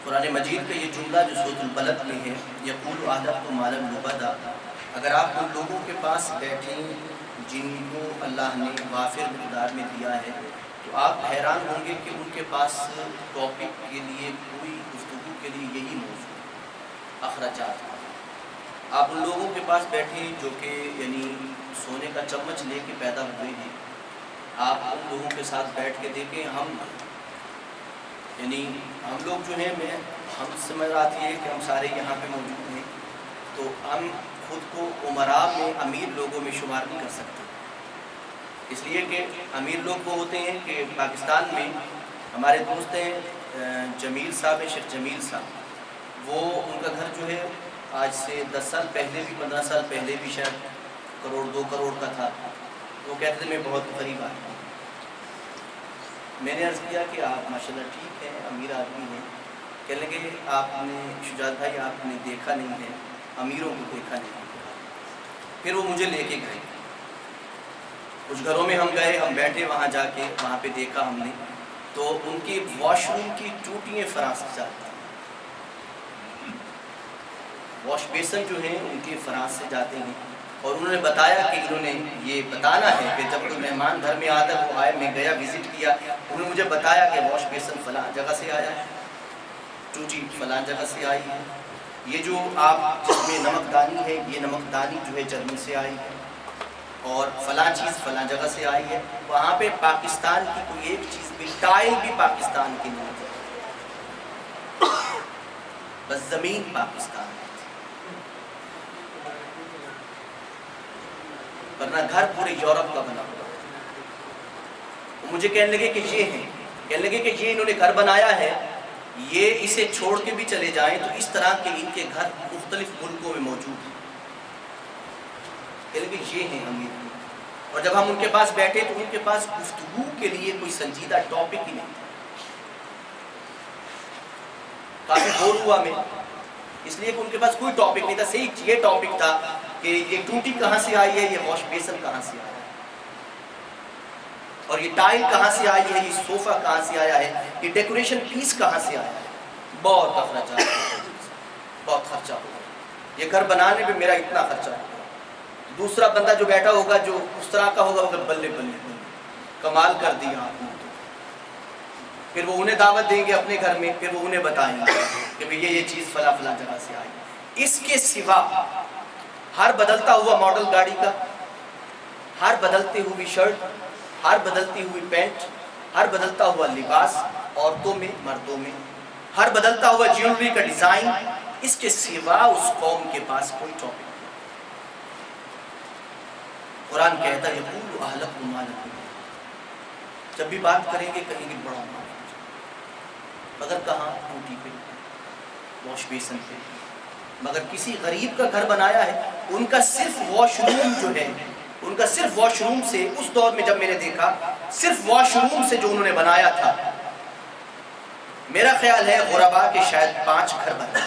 قرآن مجید کا یہ جملہ جو سورۃ البلد میں ہے، یقول احدثت مالا لبدا، اگر آپ ان لوگوں کے پاس بیٹھیں جن کو اللہ نے وافر مقدار میں دیا ہے تو آپ حیران ہوں گے کہ ان کے پاس ٹاپک کے لیے کوئی گفتگو کے لیے یہی موضوع ہے، اخراجات۔ آپ ان لوگوں کے پاس بیٹھیں جو کہ یعنی سونے کا چمچ لے کے پیدا ہوئے ہیں، آپ ان لوگوں کے ساتھ بیٹھ کے دیکھیں، ہم لوگ جو ہیں ہم سمجھ آتی ہے کہ ہم سارے یہاں پہ موجود ہیں، تو ہم خود کو امراء میں امیر لوگوں میں شمار نہیں کر سکتے، اس لیے کہ امیر لوگ وہ ہوتے ہیں کہ پاکستان میں ہمارے دوست ہیں جمیل صاحب، شیخ جمیل صاحب، وہ ان کا گھر جو ہے آج سے 10 سال پہلے بھی 15 سال پہلے بھی شاید 1 کروڑ 2 کروڑ کا تھا۔ وہ کہتے تھے میں بہت غریب آدمی ہوں۔ میں نے عرض کیا کہ آپ ماشاءاللہ ٹھیک ہیں، امیر آدمی ہیں۔ کہنے لگے آپ نے شجاعت بھائی آپ نے دیکھا نہیں ہے، امیروں کو دیکھا نہیں ہے۔ پھر وہ مجھے لے کے گئے، کچھ گھروں میں ہم گئے، ہم بیٹھے وہاں جا کے، وہاں پہ دیکھا ہم نے تو ان کی واش روم کی ٹوٹیاں فرانس سے جاتی ہیں، واش بیسن جو ہیں ان کے فرانس سے جاتے ہیں، اور انہوں نے بتایا کہ انہوں نے یہ بتانا ہے کہ جب کوئی مہمان گھر میں آتا ہے، وہ آئے، میں گیا وزٹ کیا، انہوں نے مجھے بتایا کہ واش بیسن فلاں جگہ سے آیا ہے، ٹوٹی فلاں جگہ سے آئی ہے، یہ جو آپ جس میں نمک دانی ہے، یہ نمک دانی جو ہے جرمن سے آئی ہے، اور فلاں چیز فلاں جگہ سے آئی ہے۔ وہاں پہ پاکستان کی کوئی ایک چیز بھی، ٹائل بھی پاکستان کی نہیں ہے، بس زمین پاکستان ہے، ورنہ گھر پورے یورپ کا بنا ہوا ہے۔ مجھے کہنے لگے کہ یہ ہیں، کہنے لگے کہ یہ انہوں نے گھر بنایا ہے، یہ اسے چھوڑ کے بھی چلے جائیں تو اس طرح کے ان کے گھر مختلف ملکوں میں موجود ہیں۔ کہنے لگے یہ ہیں امیر، اور جب ہم ان کے پاس بیٹھے تو ان کے پاس گفتگو کے لیے کوئی سنجیدہ ٹاپک ہی نہیں تھا۔ کافی بور ہوا میں، اس لیے کہ ان کے پاس کوئی ٹاپک نہیں تھا، صحیح یہ ٹاپک تھا کہ یہ ٹوٹی کہاں سے آئی ہے، یہ واش بیسن کہاں سے آیا ہے، اور یہ ٹائل کہاں سے آئی ہے، یہ صوفہ کہاں سے آیا ہے، یہ ڈیکوریشن پیس کہاں سے آیا ہے۔ بہت اخراجات، بہت خرچہ ہو گیا، یہ گھر بنانے پہ میرا اتنا خرچہ ہو گیا۔ دوسرا بندہ جو بیٹھا ہوگا جو اس طرح کا ہوگا، وہ بلے بلے کمال کر دیا آپ نے۔ پھر وہ انہیں دعوت دیں گے اپنے گھر میں، پھر وہ انہیں بتائیں گے کہ بھئی یہ چیز فلاں فلاں جگہ سے آئی۔ اس کے سوا ہر بدلتا ہوا ماڈل گاڑی کا، ہر بدلتی ہوئی شرٹ، ہر بدلتی ہوئی پینٹ، ہر بدلتا ہوا لباس عورتوں میں مردوں میں، ہر بدلتا ہوا جیولری کا ڈیزائن، اس کے سوا اس قوم کے پاس کوئی ٹاپک نہیں۔ قرآن کہتا ہے یقول اہلکت مالا لبدا، جب بھی بات کریں گے کہیں گے بڑا مال، مگر کہاں؟ ٹوٹی پہ، واش بیسن پہ۔ مگر کسی غریب کا گھر بنایا ہے، ان کا صرف واش روم جو ہے، ان کا صرف واش روم سے، اس دور میں جب میں نے دیکھا صرف واش روم سے جو انہوں نے بنایا تھا، میرا خیال ہے غربا کے شاید 5 گھر بنے،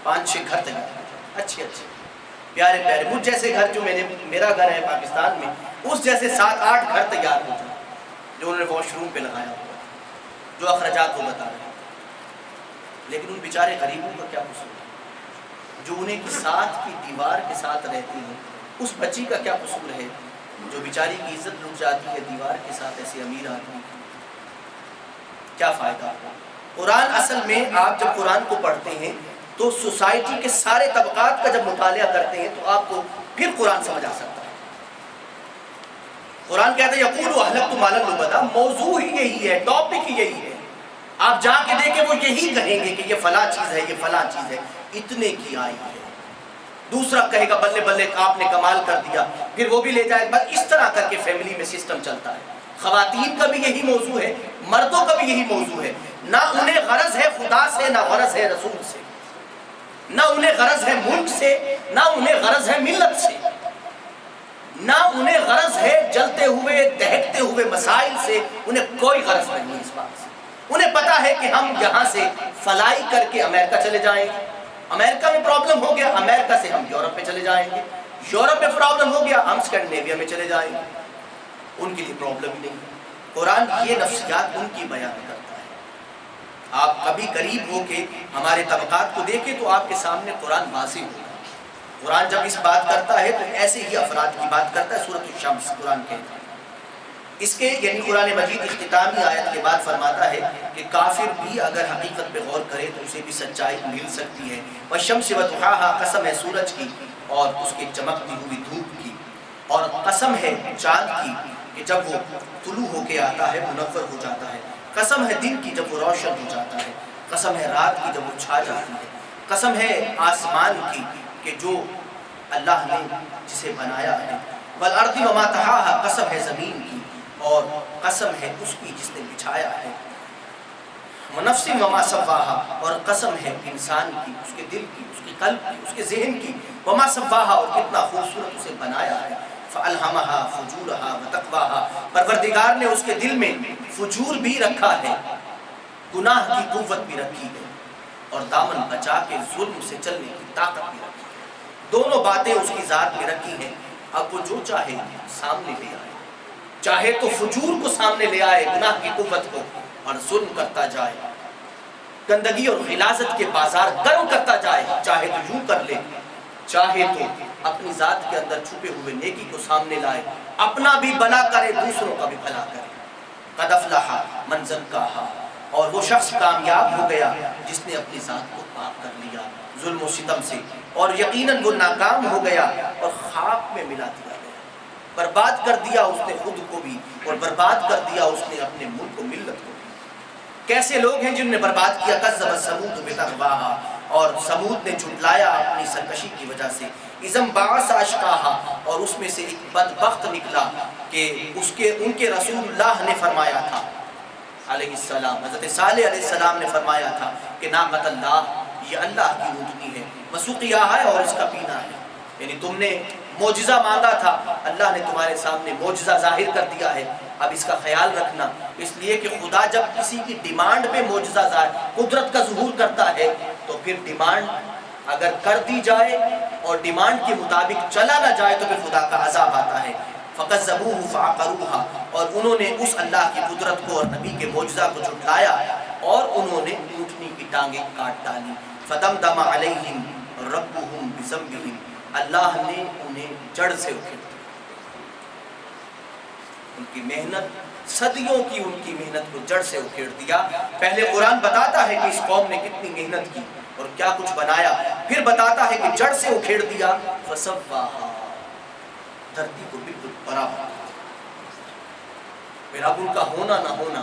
5-6 گھر تیار، اچھے پیارے پیارے، مجھ جیسے گھر جو میرا گھر ہے پاکستان میں، اس جیسے 7-8 گھر تیار ہو جائے جو انہوں نے واش روم پہ لگایا ہوا، جو اخراجات کو بتا رہے ہیں۔ لیکن ان بیچارے غریبوں کا کیا قصور ہے جو انہیں کی ساتھ کی دیوار کے ساتھ رہتی ہیں؟ اس بچی کا کیا قصور ہے جو بیچاری کی عزت لٹ جاتی ہے دیوار کے ساتھ ایسے امیر آدمی کی؟ کیا فائدہ؟ قرآن اصل میں آپ جب قرآن کو پڑھتے ہیں تو سوسائٹی کے سارے طبقات کا جب مطالعہ کرتے ہیں تو آپ کو پھر قرآن سمجھ آ سکتا ہے۔ قرآن کہتا ہے یقول اہلکت مالا لبدا، موضوع ہی یہی ہے، ٹاپک ہی یہی ہے۔ آپ جا کے دیکھیں وہ یہی کہیں گے کہ یہ فلاں چیز ہے، یہ فلاں چیز ہے، اتنے کی آئی ہے۔ دوسرا کہے گا بلے بلے آپ نے کمال کر دیا، پھر وہ بھی لے جائے گا۔ اس طرح کر کے فیملی میں سسٹم چلتا ہے۔ خواتین کا بھی یہی موضوع ہے، مردوں کا بھی یہی موضوع ہے۔ نہ انہیں غرض ہے خدا سے، نہ غرض ہے رسول سے، نہ انہیں غرض ہے ملک سے، نہ انہیں غرض ہے ملت سے، نہ انہیں غرض ہے جلتے ہوئے دہکتے ہوئے مسائل سے، انہیں کوئی غرض نہیں ہے اس بات سے۔ انہیں پتا ہے کہ ہم یہاں سے فلائی کر کے امریکہ چلے جائیں گے، امریکہ میں پرابلم ہو گیا امریکہ سے ہم یورپ میں چلے جائیں گے، یورپ میں پرابلم ہو گیا ہم اسکینڈینیویا میں چلے جائیں گے۔ ان کے لیے پرابلم ہی نہیں ہے۔ قرآن یہ نفسیات ان کی بیان کرتا ہے۔ آپ کبھی قریب ہو کے ہمارے طبقات کو دیکھیں تو آپ کے سامنے قرآن واضح ہوگا۔ قرآن جب اس بات کرتا ہے تو ایسے ہی افراد کی بات کرتا ہے۔ سورۃ الشمس قرآن کہتا ہے اس کے یعنی قرآن مجید اختتامی آیت کے بعد فرماتا ہے کہ کافر بھی اگر حقیقت پہ غور کرے تو اسے بھی سچائی مل سکتی ہے۔ والشمس وضحاها، قسم ہے سورج کی اور اس کے چمکتی ہوئی دھوپ کی، اور قسم ہے چاند کی کہ جب وہ طلوع ہو کے آتا ہے منور ہو جاتا ہے، قسم ہے دن کی جب وہ روشن ہو جاتا ہے، قسم ہے رات کی جب وہ چھا جاتی ہے، قسم ہے آسمان کی کہ جو اللہ نے جسے بنایا ہے، والارض وما طحاها، قسم ہے زمین کی اور قسم ہے اس کی جس نے بچھایا ہے، ونفس وما سواها، اور قسم ہے انسان کی، اس کے دل کی، اس کے قلب کی، اس کے ذہن کی، وما سواها، اور کتنا خوبصورت اسے بنایا ہے، فالہمها فجورها وتقواها، پروردگار نے اس کے دل میں فجور بھی رکھا ہے، گناہ کی قوت بھی رکھی ہے، اور دامن بچا کے ظلم سے چلنے کی طاقت بھی رکھی ہے۔ دونوں باتیں اس کی ذات میں رکھی ہیں۔ اب وہ جو چاہے سامنے لے آئے، چاہے تو فجور کو سامنے لے آئے، گناہ کی قوت کو، اور ظلم کرتا جائے، گندگی اور غلاظت کے بازار گرم کرتا جائے، چاہے تو یوں کر لے، چاہے تو اپنی ذات کے اندر چھپے ہوئے نیکی کو سامنے لائے، اپنا بھی بھلا کرے دوسروں کا بھی بھلا کرے۔ قد افلح من زکاہا، اور وہ شخص کامیاب ہو گیا جس نے اپنی ذات کو پاک کر لیا ظلم و ستم سے، اور یقیناً وہ ناکام ہو گیا اور خاک میں ملا دیا گیا، برباد کر دیا اس نے خود کو بھی اور برباد کر دیا اس نے اپنے ملک و ملت کو بھی۔ کیسے لوگ ہیں جن نے برباد کیا؟ کذب ثمود بطغواہا، اور ثمود نے جھٹلایا اپنی سرکشی کی وجہ سے، اذا بعث اشقاہا، اور اس میں سے ایک بدبخت نکلا کہ ان کے رسول اللہ نے فرمایا تھا علیہ السلام، حضرت صالح علیہ السلام نے فرمایا تھا کہ ناقۃ اللہ، یہ اللہ کی اونٹنی ہے، وسقیاہ ہے، اور اس کا پینا ہے، یعنی تم نے معجزہ مانگا تھا، اللہ نے تمہارے سامنے معجزہ ظاہر کر دیا ہے، اب اس کا خیال رکھنا، اس لیے کہ خدا جب کسی کی ڈیمانڈ پہ معجزہ ظاہر قدرت کا ظہور کرتا ہے تو پھر ڈیمانڈ اگر کر دی جائے اور ڈیمانڈ کے مطابق چلا نہ جائے تو پھر خدا کا عذاب آتا ہے۔ فَكَذَّبُوهُ فَعَقَرُوهَا، اور انہوں نے اس اللہ کی قدرت کو اور نبی کے معجزہ کو جھٹلایا اور انہوں نے اونٹنی کی ٹانگیں کاٹ ڈالی۔ فَدَمْدَمَ عَلَيْهِمْ رَبُّهُمْ بِذَنبِهِمْ، اللہ نے انہیں جڑ سے اکھیڑ دیا، ان کی محنت، صدیوں کی ان کی محنت کو جڑ سے اکھیڑ دیا۔ پہلے قرآن بتاتا ہے کہ اس قوم نے کتنی محنت کی اور کیا کچھ بنایا، پھر بتاتا ہے کہ جڑ سے اکھیڑ دیا۔ فَسَوَّاهَا، دھرتی کو بالکل برابر کر دیا۔ پھر اب ان کا ہونا نہ ہونا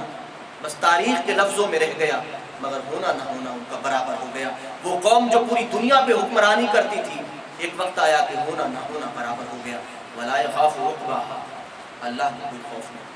بس تاریخ کے لفظوں میں رہ گیا، مگر ہونا نہ ہونا ان کا برابر ہو گیا۔ وہ قوم جو پوری دنیا پہ حکمرانی کرتی تھی، ایک وقت آیا کہ ہونا نہ ہونا برابر ہو گیا۔ وَلَا يَخَافُ عُقْبَاهَا، اللہ کو کوئی خوف نہیں ہے۔